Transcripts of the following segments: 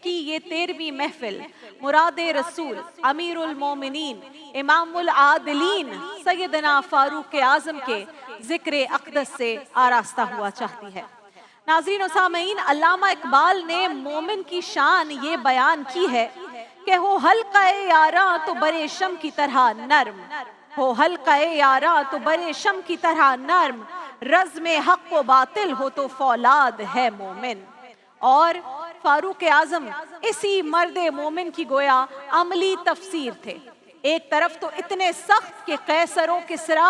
की ये 13वीं महफिल मुराद रसूल अमीरुल मोमिनीन इमामुल आदिलीन सैयदना फारूक आज़म के जिक्र अक़दस से आरास्ता हुआ चाहती है। नाज़रीन और सामीन, अल्लामा इकबाल ने मोमिन की शान ये बयान की है कि हो हल्क़े यारा तो बरे शम की तरह नर्म, हो हल्क़े यारा तो बरे शम की तरह नर्म, रज़्म हक़ व बातिल हो तो फौलाद है मोमिन। और फारूक आज़म इसी मर्द मोमिन की गोया अमली तफसीर थे। एक तरफ तो इतने सख्त कि कैसर व किसरा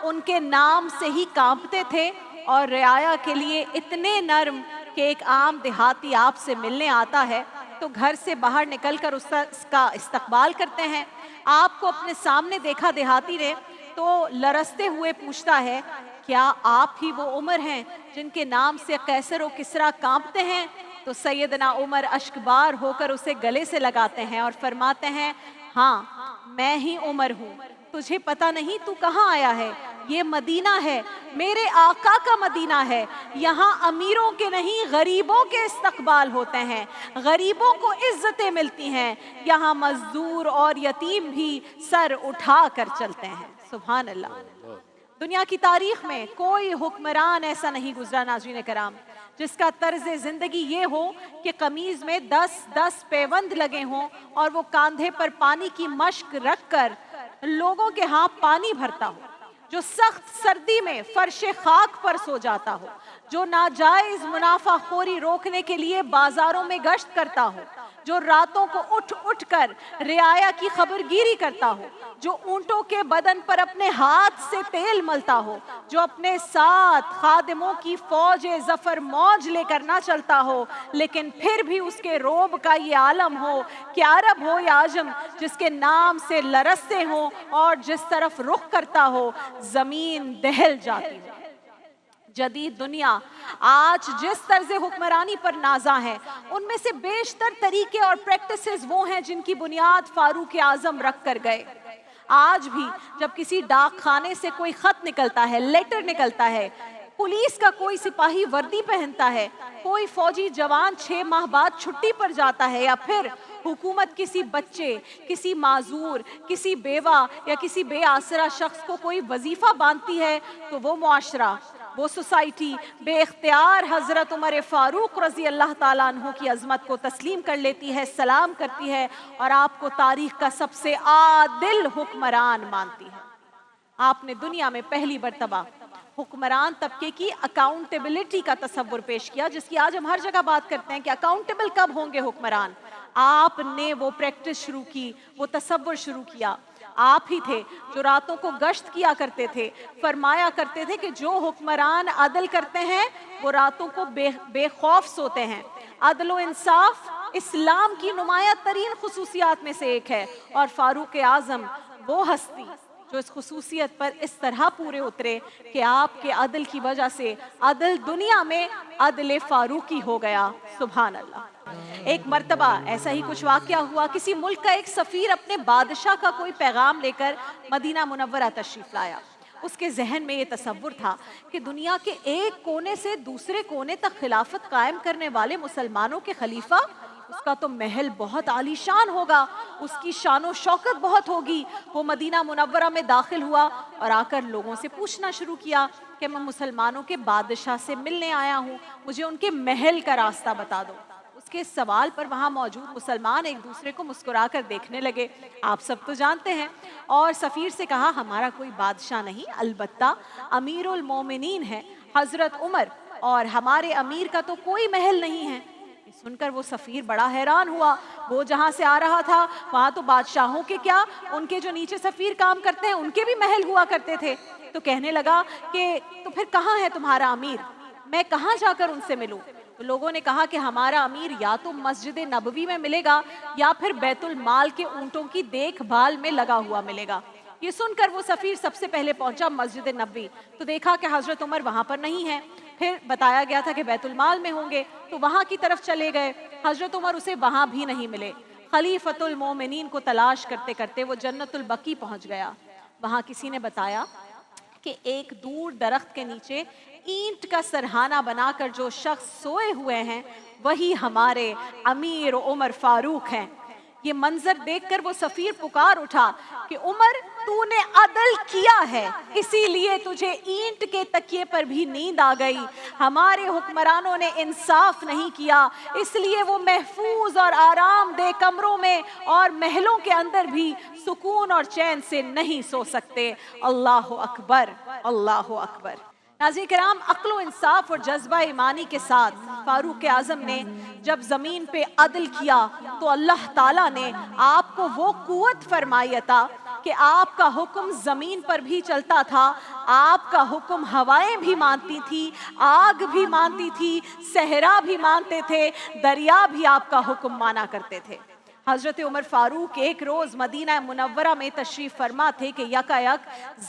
उनके नाम से ही कांपते थे, और रियाया के लिए इतने नर्म कि एक आम देहाती आपसे मिलने आता है तो घर से बाहर निकलकर उसका इस्तकबाल करते हैं। आपको अपने सामने देखा देहाती ने तो लरसते हुए पूछता है, क्या आप ही वो उमर हैं जिनके नाम से कैसर व किसरा कांपते हैं? तो सैयदना उमर अश्कबार होकर उसे गले से लगाते हैं और फरमाते हैं, हाँ मैं ही उमर हूँ। तुझे पता नहीं तू कहाँ आया है? ये मदीना है, मेरे आका का मदीना है। यहाँ अमीरों के नहीं गरीबों के इस्तकबाल होते हैं, गरीबों को इज्जतें मिलती हैं। यहाँ मजदूर और यतीम भी सर उठा कर चलते हैं। सुभान अल्लाह। दुनिया की तारीख में कोई हुक्मरान ऐसा नहीं गुजरा नाज़रीन कराम जिसका तर्ज जिंदगी ये हो कि कमीज में 10-10 पैबंद लगे हों और वो कांधे पर पानी की मश्क रख कर लोगों के यहाँ पानी भरता हो, जो सख्त सर्दी में फर्श खाक पर सो जाता हो, जो नाजायज मुनाफाखोरी रोकने के लिए बाजारों में गश्त करता हो, जो रातों को उठ उठ कर रियाया की खबरगीरी करता हो, जो ऊंटों के बदन पर अपने हाथ से तेल मलता हो, जो अपने साथ खादिमों की फौज जफर मौज लेकर ना चलता हो, लेकिन फिर भी उसके रोब का ये आलम हो कि अरब हो या आजम, जिसके नाम से लरसते हो और जिस तरफ रुख करता हो जमीन दहल जाती हो। जदीद दुनिया आज जिस तर्ज हुक्मरानी पर नाजा है, उनमें से बेशतर तरीके और प्रैक्टिसेस वो हैं जिनकी बुनियाद फारूक आज़म रख कर गए। आज भी जब किसी डाक खाने से कोई खत निकलता है, लेटर निकलता है, पुलिस का कोई सिपाही वर्दी पहनता है, कोई फौजी जवान 6 माह बाद छुट्टी पर जाता है, या फिर हुकूमत किसी बच्चे, किसी माजूर, किसी बेवा या किसी बेआसरा शख्स को कोई वजीफा बांधती है, तो वो मुआशरा, वो सोसाइटी बेख्तियार हजरत उमर फारूक रजी अल्लाह ताला अन्हु की अजमत को तस्लीम कर लेती है, सलाम करती है और आपको तारीख का सबसे आदिल हुक्मरान मानती है। आपने दुनिया में पहली मर्तबा हुक्मरान तबके की अकाउंटेबिलिटी का तस्वुर पेश किया, जिसकी आज हम हर जगह बात करते हैं कि अकाउंटेबल कब होंगे हुक्मरान। आपने वो प्रैक्टिस शुरू की, वो तस्वुर शुरू किया। आप ही थे जो रातों को गश्त किया करते थे, फरमाया करते थे कि जो हुक्मरान अदल करते हैं वो रातों को बेखौफ सोते हैं। अदल व इंसाफ इस्लाम की नुमाया तरीन खुसूसियात में से एक है, और फारूक आज़म वो हस्ती जो इस खुसूसियत पर इस तरह पूरे उतरे कि आपके अदल की वजह से अदल दुनिया में अदल फारूकी हो गया। सुभान अल्लाह। एक मर्तबा ऐसा ही कुछ वाक़या हुआ। किसी मुल्क का एक सफ़ीर अपने बादशाह का कोई पैगाम लेकर मदीना मुनव्वरा तशरीफ़ लाया। उसके जहन में ये तसव्वुर था कि दुनिया के एक कोने से दूसरे कोने तक खिलाफत कायम करने वाले मुसलमानों के खलीफा, उसका तो महल बहुत आलीशान होगा, उसकी शानो शौकत बहुत होगी। वो मदीना मुनव्वरा में दाखिल हुआ और आकर लोगों से पूछना शुरू किया कि मैं मुसलमानों के बादशाह से मिलने आया हूँ, मुझे उनके महल का रास्ता बता दो। उसके सवाल पर वहाँ मौजूद मुसलमान एक दूसरे को मुस्कुराकर देखने लगे। आप सब तो जानते हैं। और सफ़ीर से कहा, हमारा कोई बादशाह नहीं, अलबत्ता अमीरुल मोमिनीन है हज़रत उमर, और हमारे अमीर का तो कोई महल नहीं है। सुनकर वो सफ़ीर बड़ा हैरान हुआ। वो जहाँ से आ रहा था वहाँ तो बादशाहों के क्या, उनके जो नीचे सफ़ीर काम करते हैं उनके भी महल हुआ करते थे। तो कहने लगा कि तो फिर कहाँ है तुम्हारा अमीर, मैं कहाँ जाकर उनसे मिलूँ? तो लोगों ने कहा कि हमारा अमीर या तो मस्जिद नबवी में मिलेगा या फिर बैतुल माल के ऊँटों की देखभाल में लगा हुआ मिलेगा। ये सुनकर वो सफ़ीर सबसे पहले पहुंचा मस्जिद नबवी, तो देखा कि हज़रत उमर वहाँ पर नहीं है। फिर बताया गया था कि बैतुल माल में होंगे, तो वहाँ की तरफ चले गए। हज़रत उमर उसे वहाँ भी नहीं मिले। खलीफतुल मोमिनीन को तलाश करते करते वो जन्नतुल बकी पहुँच गया। वहाँ किसी ने बताया कि एक दूर दरख्त के नीचे ईंट का सरहाना बनाकर जो शख्स सोए हुए हैं वही हमारे अमीर उमर फारूक हैं। ये मंजर देखकर वो सफीर पुकार उठा कि उमर, तूने अदल किया है, इसीलिए तुझे ईंट के तकिए पर भी नींद आ गई। हमारे हुक्मरानों ने इंसाफ नहीं किया, इसलिए वो महफूज और आरामदेह कमरों में और महलों के अंदर भी सुकून और चैन से नहीं सो सकते। अल्लाह अकबर, अल्लाह अकबर। नाज़रीन किराम, अक्ल व इंसाफ और जज्बा ईमानी के साथ फारूक आज़म ने जब ज़मीन पे अदल किया तो अल्लाह ताला ने आपको वो कुव्वत फरमाई अता कि आपका हुक्म ज़मीन पर भी चलता था, आपका हुक्म हवाएं भी मानती थी, आग भी मानती थी, सहरा भी मानते थे, दरिया भी आपका हुक्म माना करते थे। हजरत उमर फारूक एक रोज मदीना मुनव्वरा में तशरीफ फरमा थे कि यकायक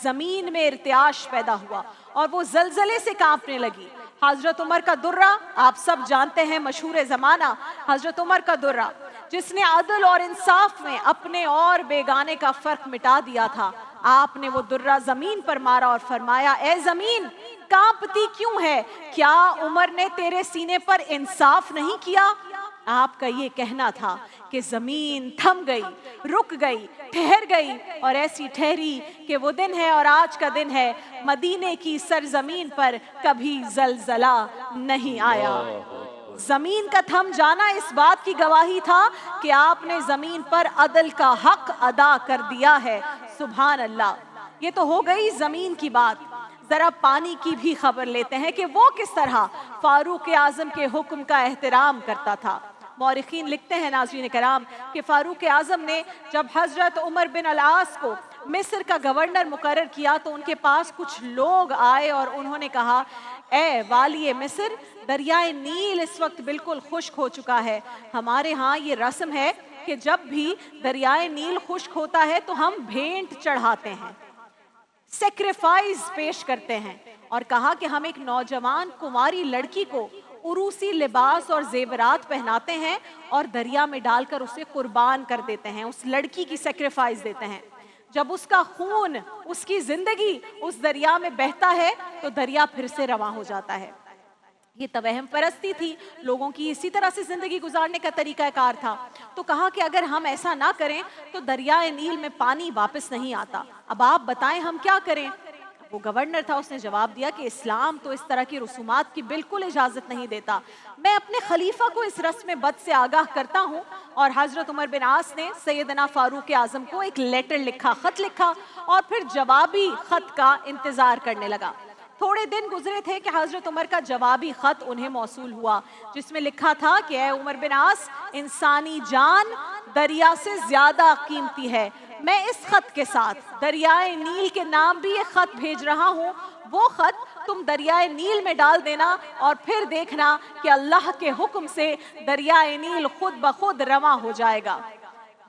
जमीन में इर्तियाश पैदा हुआ और वो जलजले से कांपने लगी। हजरत उमर का दुर्रा आप सब जानते हैं, मशहूर जमाना हजरत उमर का दुर्रा, जिसने अदल और इंसाफ में अपने और बेगाने का फर्क मिटा दिया था। आपने वो दुर्रा जमीन पर मारा और फरमाया, ए जमीन कांपती क्यों है? क्या उमर ने तेरे सीने पर इंसाफ नहीं किया? आपका ये कहना था कि जमीन थम गई, रुक गई, ठहर गई और ऐसी ठहरी कि वो दिन है और आज का दिन है, मदीने की सरजमीन पर कभी जलजला नहीं आया। जमीन का थम जाना इस बात की गवाही था कि आपने जमीन पर अदल का हक अदा कर दिया है। सुभान अल्लाह। ये तो हो गई जमीन की बात। जरा पानी की भी खबर लेते हैं कि वो किस तरह फारूक आजम के हुक्म का एहतराम करता था। मौरिखीन लिखते हैं नाज़रीन कराम कि फारूक आजम ने जब हजरत उमर बिन अल-आस को मिस्र का गवर्नर मुकर्रर किया तो उनके पास कुछ लोग आए और उन्होंने कहा, ए वाली मिस्र, दरियाए नील इस वक्त बिल्कुल खुश्क हो चुका है। हमारे यहाँ ये रस्म है कि जब भी दरियाए नील खुश्क होता है तो हम भेंट चढ़ाते हैं, सेक्रीफाइस पेश करते हैं। और कहा कि हम एक नौजवान कुंवारी लड़की को उरूसी लिबास और जेवरात पहनाते हैं और दरिया में डालकर उसे कुर्बान कर देते हैं, उस लड़की की सेक्रीफाइस देते हैं। जब उसका खून, उसकी जिंदगी उस दरिया में बहता है तो दरिया फिर से रवा हो जाता है। ये तवहम परस्ती थी, लोगों की इसी तरह से जिंदगी गुजारने का तरीकाकार था। तो कहा कि अगर हम ऐसा ना करें तो दरियाए नील में पानी वापस नहीं आता। अब आप बताएं हम क्या करें? वो गवर्नर था, उसने जवाब दिया कि इस्लाम तो इस तरह की रसूमात की बिल्कुल इजाजत नहीं देता। मैं अपने खलीफा को इस रस्म बद से आगाह करता हूँ। और हजरत उमर बिन आस ने सैयदना फारूक आजम को एक लेटर लिखा, खत लिखा और फिर जवाबी खत का इंतजार करने लगा। थोड़े दिन गुजरे थे कि हजरत उमर का जवाबी खत उन्हें मौसूल हुआ, जिसमें लिखा था कि ए उमर बिन आस, इंसानी जान दरिया से ज्यादा कीमती है। मैं इस खत के साथ दरियाए नील के नाम भी एक खत भेज रहा हूँ। वो खत तुम दरियाए नील में डाल देना और फिर देखना कि अल्लाह के हुक्म से दरियाए नील खुद ब खुद रवा हो जाएगा।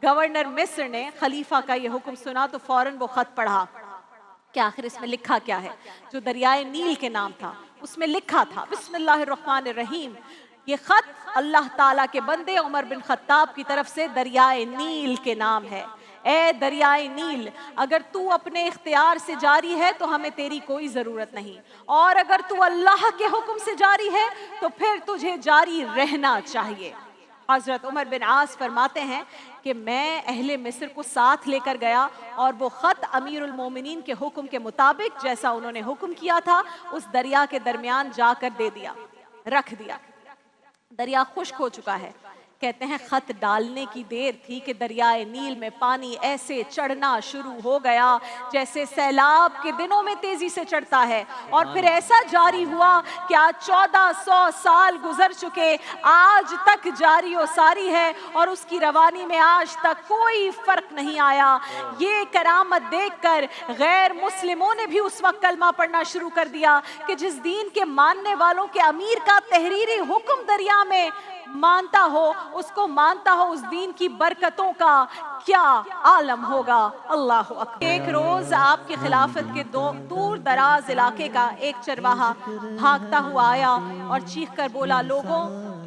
गवर्नर मिस्र ने खलीफा का ये हुक्म सुना तो फौरन वो खत पढ़ा कि आखिर इसमें लिखा क्या है। जो दरियाए नील के नाम था उसमें लिखा था, बिस्मिल्लाहिर्रहमानिर्रहीम, ये खत अल्लाह ताला के बंदे उमर बिन खत्ताब की तरफ से दरियाए नील के नाम है। ए दरियाए नील, अगर तू अपने इख्तियार से जारी है तो हमें तेरी कोई जरूरत नहीं, और अगर तू अल्लाह के हुक्म से जारी है तो फिर तुझे जारी रहना चाहिए। हजरत उमर बिन आस फरमाते हैं कि मैं अहले मिस्र को साथ लेकर गया और वो खत अमीरुल मोमिनीन के हुक्म के मुताबिक जैसा उन्होंने हुक्म किया था उस दरिया के दरमियान जाकर दे दिया, रख दिया। दरिया खुश्क हो चुका है। कहते हैं खत डालने की देर थी कि दरियाए नील में पानी ऐसे चढ़ना शुरू हो गया जैसे सैलाब के दिनों में तेजी से चढ़ता है। और फिर ऐसा जारी हुआ कि आज 1400 साल गुजर चुके, आज तक जारी और सारी है और उसकी रवानी में आज तक कोई फर्क नहीं आया। ये करामत देखकर गैर मुस्लिमों ने भी उस वक्त कलमा पढ़ना शुरू कर दिया कि जिस दीन के मानने वालों के अमीर का तहरीरी हुक्म दरिया में मानता हो, उसको मानता हो, उस दीन की बरकतों का क्या आलम होगा। अल्लाह अकबर। एक रोज आपकी खिलाफत के दूर दराज इलाके का एक चरवाहा भागता हुआ आया और चीख कर बोला, लोगों,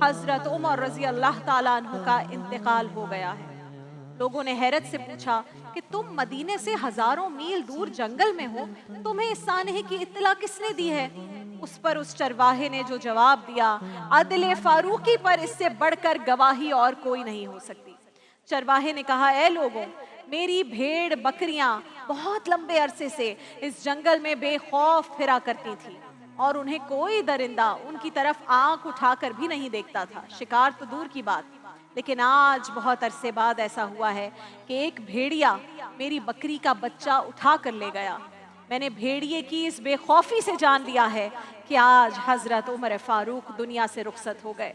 हजरत उमर रजी अल्लाह ताला अन्हु का इंतकाल हो गया है। लोगों ने हैरत से पूछा कि तुम मदीने से हजारों मील दूर जंगल में हो, तुम्हें इस सानहे की इत्तला किसने दी है? اس پر اس چرواہے نے جو جواب دیا، عدل فاروقی پر اس سے بڑھ کر گواہی اور کوئی نہیں ہو سکتی۔ چرواہے نے کہا، اے لوگوں، میری بھیڑ بکریاں بہت لمبے عرصے سے اس جنگل میں بے خوف پھرا کرتی تھی اور انہیں کوئی درندہ ان کی طرف آنکھ اٹھا کر بھی نہیں دیکھتا تھا، شکار تو دور کی بات۔ لیکن آج بہت عرصے بعد ایسا ہوا ہے کہ ایک بھیڑیا میری بکری کا بچہ اٹھا کر لے گیا۔ میں نے بھیڑیے کی اس بے خوفی سے جان لیا ہے کہ آج حضرت عمر فاروق دنیا سے رخصت ہو گئے۔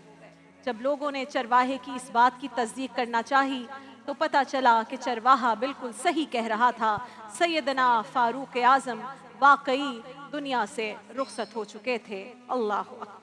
جب لوگوں نے چرواہے کی اس بات کی تصدیق کرنا چاہی تو پتہ چلا کہ چرواہا بالکل صحیح کہہ رہا تھا، سیدنا فاروق اعظم واقعی دنیا سے رخصت ہو چکے تھے۔ اللہ اکبر۔